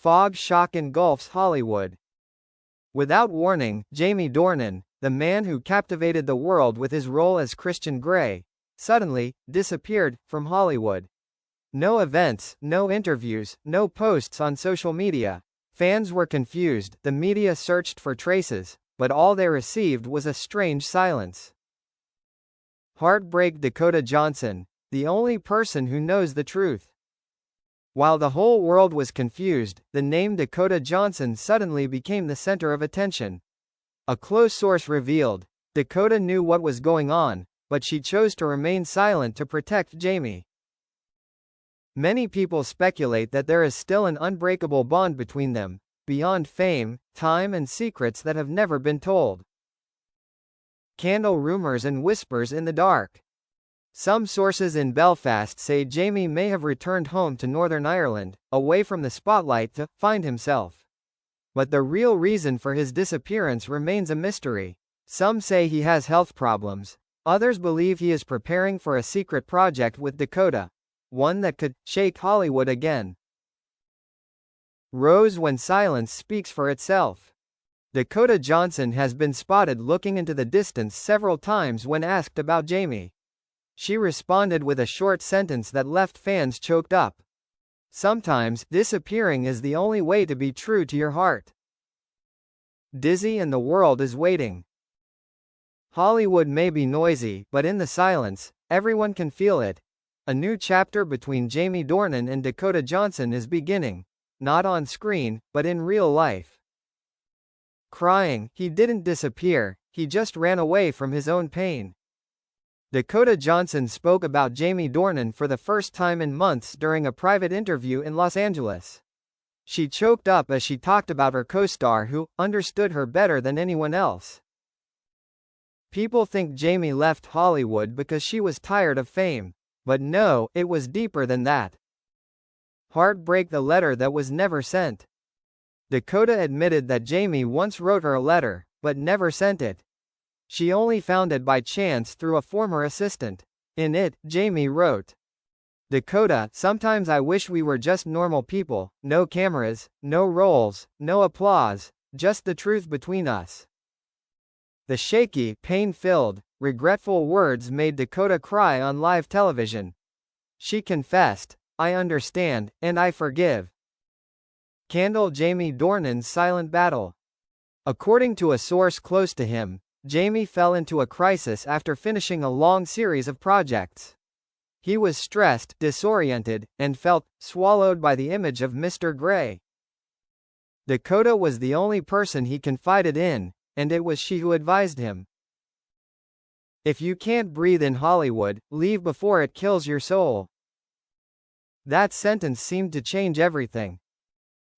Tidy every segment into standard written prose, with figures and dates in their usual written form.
Fog shock engulfs Hollywood. Without warning, Jamie Dornan, the man who captivated the world with his role as Christian Grey, suddenly disappeared from Hollywood. No events, no interviews, no posts on social media. Fans were confused, the media searched for traces, but all they received was a strange silence. Heartbreak. Dakota Johnson, the only person who knows the truth. While the whole world was confused, the name Dakota Johnson suddenly became the center of attention. A close source revealed, Dakota knew what was going on, but she chose to remain silent to protect Jamie. Many people speculate that there is still an unbreakable bond between them, beyond fame, time and secrets that have never been told. Candle rumors and whispers in the dark. Some sources in Belfast say Jamie may have returned home to Northern Ireland, away from the spotlight, to find himself. But the real reason for his disappearance remains a mystery. Some say he has health problems. Others believe he is preparing for a secret project with Dakota, one that could shake Hollywood again. Rose. When silence speaks for itself. Dakota Johnson has been spotted looking into the distance several times when asked about Jamie. She responded with a short sentence that left fans choked up. Sometimes, disappearing is the only way to be true to your heart. Dizzy and the world is waiting. Hollywood may be noisy, but in the silence, everyone can feel it. A new chapter between Jamie Dornan and Dakota Johnson is beginning. Not on screen, but in real life. Crying. He didn't disappear, he just ran away from his own pain. Dakota Johnson spoke about Jamie Dornan for the first time in months during a private interview in Los Angeles. She choked up as she talked about her co-star who understood her better than anyone else. People think Jamie left Hollywood because she was tired of fame. But no, it was deeper than that. Heartbreak. The letter that was never sent. Dakota admitted that Jamie once wrote her a letter, but never sent it. She only found it by chance through a former assistant. In it, Jamie wrote, "Dakota, sometimes I wish we were just normal people, no cameras, no roles, no applause, just the truth between us." The shaky, pain-filled, regretful words made Dakota cry on live television. She confessed, "I understand, and I forgive." Candle. Jamie Dornan's silent battle. According to a source close to him, Jamie fell into a crisis after finishing a long series of projects. He was stressed, disoriented, and felt swallowed by the image of Mr. Grey. Dakota was the only person he confided in, and it was she who advised him. "If you can't breathe in Hollywood, leave before it kills your soul." That sentence seemed to change everything.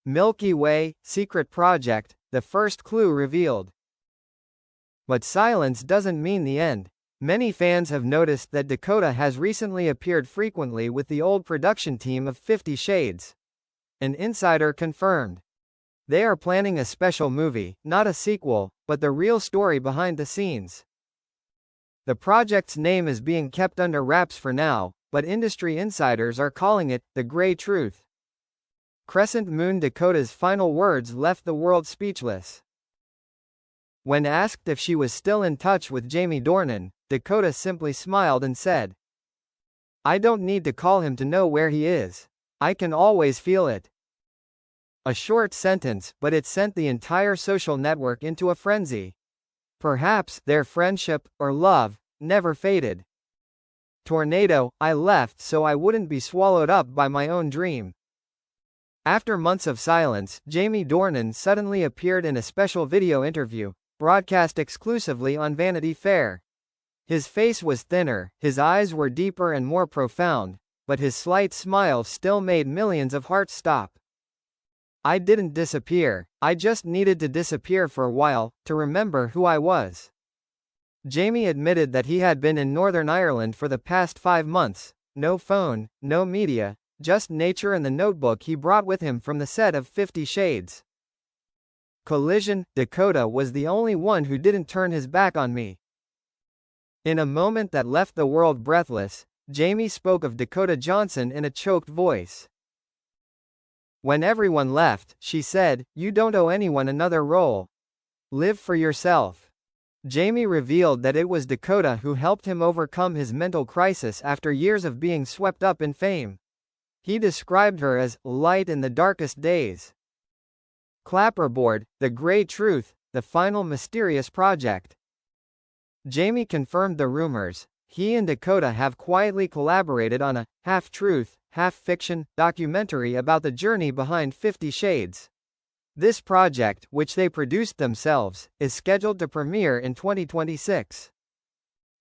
Milky Way, secret project, the first clue revealed. But silence doesn't mean the end. Many fans have noticed that Dakota has recently appeared frequently with the old production team of 50 Shades. An insider confirmed. They are planning a special movie, not a sequel, but the real story behind the scenes. The project's name is being kept under wraps for now, but industry insiders are calling it the Grey Truth. Crescent Moon. Dakota's final words left the world speechless. When asked if she was still in touch with Jamie Dornan, Dakota simply smiled and said, "I don't need to call him to know where he is. I can always feel it." A short sentence, but it sent the entire social network into a frenzy. Perhaps their friendship, or love, never faded. Tornado. I left so I wouldn't be swallowed up by my own dream. After months of silence, Jamie Dornan suddenly appeared in a special video interview, broadcast exclusively on Vanity Fair. His face was thinner, his eyes were deeper and more profound, but his slight smile still made millions of hearts stop. "I didn't disappear, I just needed to disappear for a while, to remember who I was." Jamie admitted that he had been in Northern Ireland for the past 5 months, no phone, no media, just nature and the notebook he brought with him from the set of 50 Shades. Collision. Dakota was the only one who didn't turn his back on me. In a moment that left the world breathless, Jamie spoke of Dakota Johnson in a choked voice. When everyone left, she said, "You don't owe anyone another role. Live for yourself." Jamie revealed that it was Dakota who helped him overcome his mental crisis after years of being swept up in fame. He described her as light in the darkest days. Clapperboard, The Grey Truth, the final mysterious project. Jamie confirmed the rumors. He and Dakota have quietly collaborated on a half-truth, half-fiction documentary about the journey behind 50 Shades. This project, which they produced themselves, is scheduled to premiere in 2026.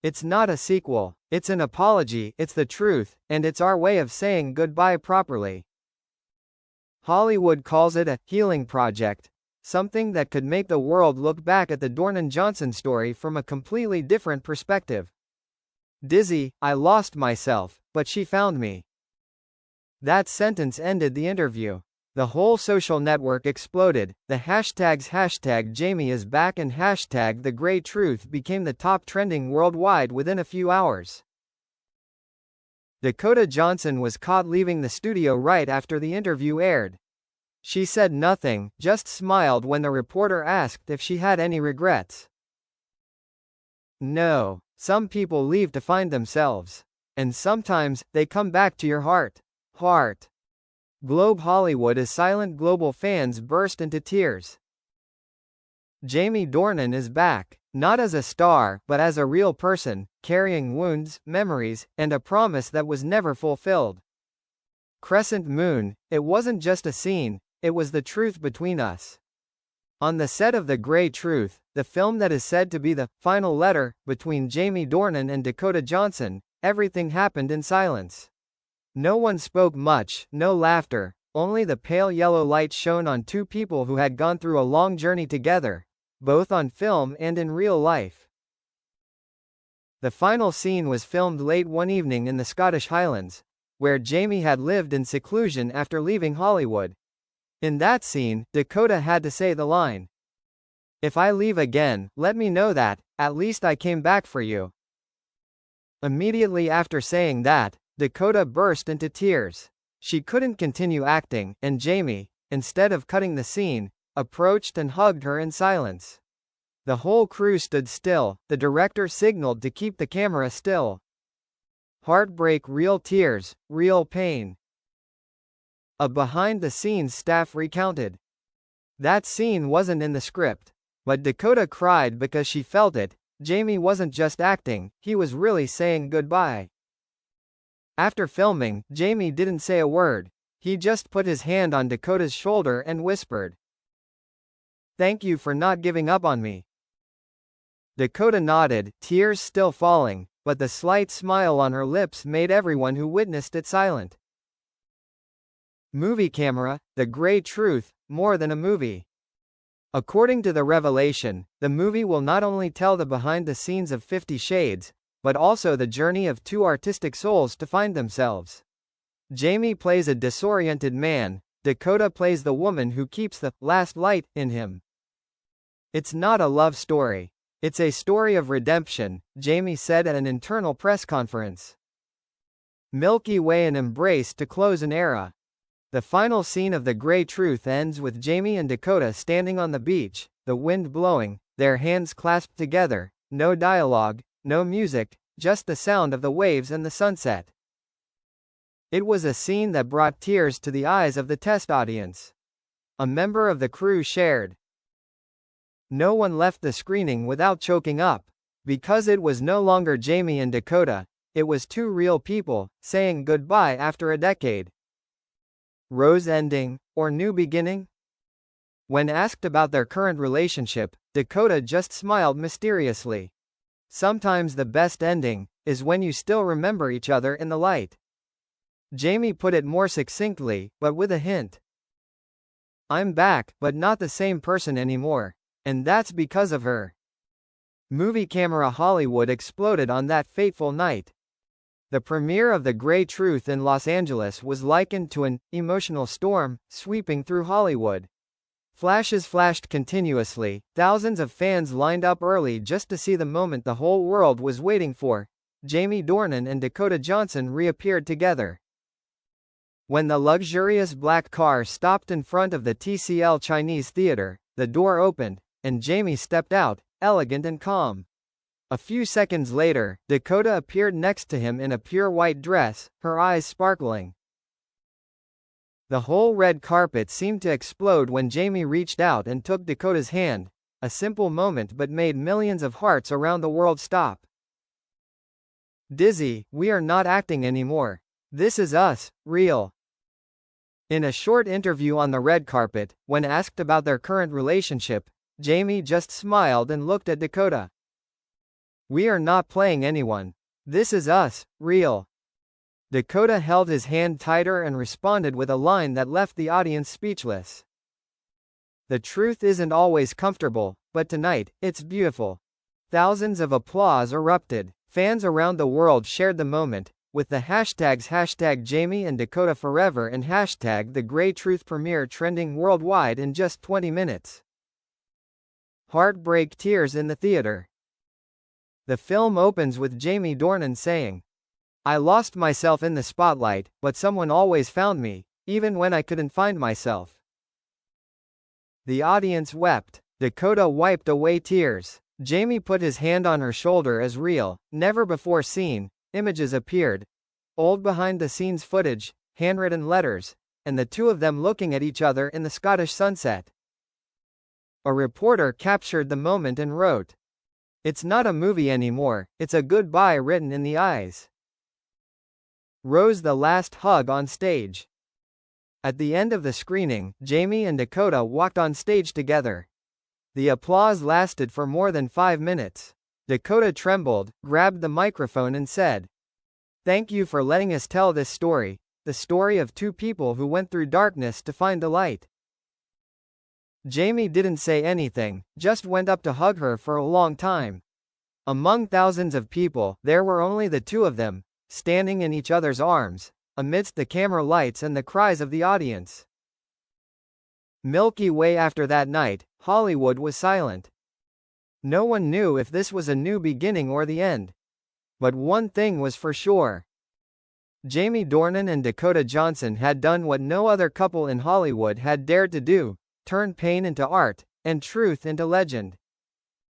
It's not a sequel, it's an apology, it's the truth, and it's our way of saying goodbye properly. Hollywood calls it a healing project, something that could make the world look back at the Dornan-Johnson story from a completely different perspective. Dizzy, I lost myself, but she found me. That sentence ended the interview. The whole social network exploded. The hashtags #JamieIsBack and #TheGreyTruth became the top trending worldwide within a few hours. Dakota Johnson was caught leaving the studio right after the interview aired. She said nothing, just smiled when the reporter asked if she had any regrets. No, some people leave to find themselves. And sometimes, they come back to your heart. Globe Hollywood is silent. Global fans burst into tears. Jamie Dornan is back, not as a star, but as a real person, carrying wounds, memories, and a promise that was never fulfilled. Crescent Moon, it wasn't just a scene, it was the truth between us. On the set of The Grey Truth, the film that is said to be the final letter between Jamie Dornan and Dakota Johnson, everything happened in silence. No one spoke much, no laughter, only the pale yellow light shone on two people who had gone through a long journey together, both on film and in real life. The final scene was filmed late one evening in the Scottish Highlands, where Jamie had lived in seclusion after leaving Hollywood. In that scene, Dakota had to say the line, "If I leave again, let me know that, at least I came back for you." Immediately after saying that, Dakota burst into tears. She couldn't continue acting, and Jamie, instead of cutting the scene, approached and hugged her in silence. The whole crew stood still. The director signaled to keep the camera still. Heartbreak, real tears, real pain. A behind-the-scenes staff recounted. That scene wasn't in the script. But Dakota cried because she felt it. Jamie wasn't just acting, he was really saying goodbye. After filming, Jamie didn't say a word. He just put his hand on Dakota's shoulder and whispered, "Thank you for not giving up on me." Dakota nodded, tears still falling, but the slight smile on her lips made everyone who witnessed it silent. Movie camera, The Grey Truth, more than a movie. According to the revelation, the movie will not only tell the behind-the-scenes of 50 Shades, but also the journey of two artistic souls to find themselves. Jamie plays a disoriented man, Dakota plays the woman who keeps the last light in him. It's not a love story. It's a story of redemption, Jamie said at an internal press conference. Milky Way, an embrace to close an era. The final scene of The Grey Truth ends with Jamie and Dakota standing on the beach, the wind blowing, their hands clasped together, no dialogue, no music, just the sound of the waves and the sunset. It was a scene that brought tears to the eyes of the test audience. A member of the crew shared, "No one left the screening without choking up. Because it was no longer Jamie and Dakota, it was two real people, saying goodbye after a decade." Rose ending, or new beginning? When asked about their current relationship, Dakota just smiled mysteriously. Sometimes the best ending is when you still remember each other in the light. Jamie put it more succinctly, but with a hint. "I'm back, but not the same person anymore. And that's because of her." Movie camera Hollywood exploded on that fateful night. The premiere of The Grey Truth in Los Angeles was likened to an emotional storm sweeping through Hollywood. Flashes flashed continuously, thousands of fans lined up early just to see the moment the whole world was waiting for. Jamie Dornan and Dakota Johnson reappeared together. When the luxurious black car stopped in front of the TCL Chinese Theater, the door opened, and Jamie stepped out, elegant and calm. A few seconds later, Dakota appeared next to him in a pure white dress, her eyes sparkling. The whole red carpet seemed to explode when Jamie reached out and took Dakota's hand, a simple moment but made millions of hearts around the world stop. "Dizzy, we are not acting anymore. This is us, real." In a short interview on the red carpet, when asked about their current relationship, Jamie just smiled and looked at Dakota. "We are not playing anyone. This is us, real." Dakota held his hand tighter and responded with a line that left the audience speechless. "The truth isn't always comfortable, but tonight, it's beautiful." Thousands of applause erupted. Fans around the world shared the moment, with the hashtags #Jamie and Dakota Forever and #The Grey Truth premiere trending worldwide in just 20 minutes. Heartbreak tears in the theater. The film opens with Jamie Dornan saying, "I lost myself in the spotlight, but someone always found me, even when I couldn't find myself." The audience wept. Dakota wiped away tears. Jamie put his hand on her shoulder as real, never before seen, images appeared. Old behind-the-scenes footage, handwritten letters, and the two of them looking at each other in the Scottish sunset. A reporter captured the moment and wrote, "It's not a movie anymore, it's a goodbye written in the eyes." Rose the last hug on stage. At the end of the screening, Jamie and Dakota walked on stage together. The applause lasted for more than 5 minutes. Dakota trembled, grabbed the microphone and said, "Thank you for letting us tell this story, the story of two people who went through darkness to find the light." Jamie didn't say anything, just went up to hug her for a long time. Among thousands of people, there were only the two of them, standing in each other's arms, amidst the camera lights and the cries of the audience. Milky Way. After that night, Hollywood was silent. No one knew if this was a new beginning or the end. But one thing was for sure. Jamie Dornan and Dakota Johnson had done what no other couple in Hollywood had dared to do, turn pain into art, and truth into legend.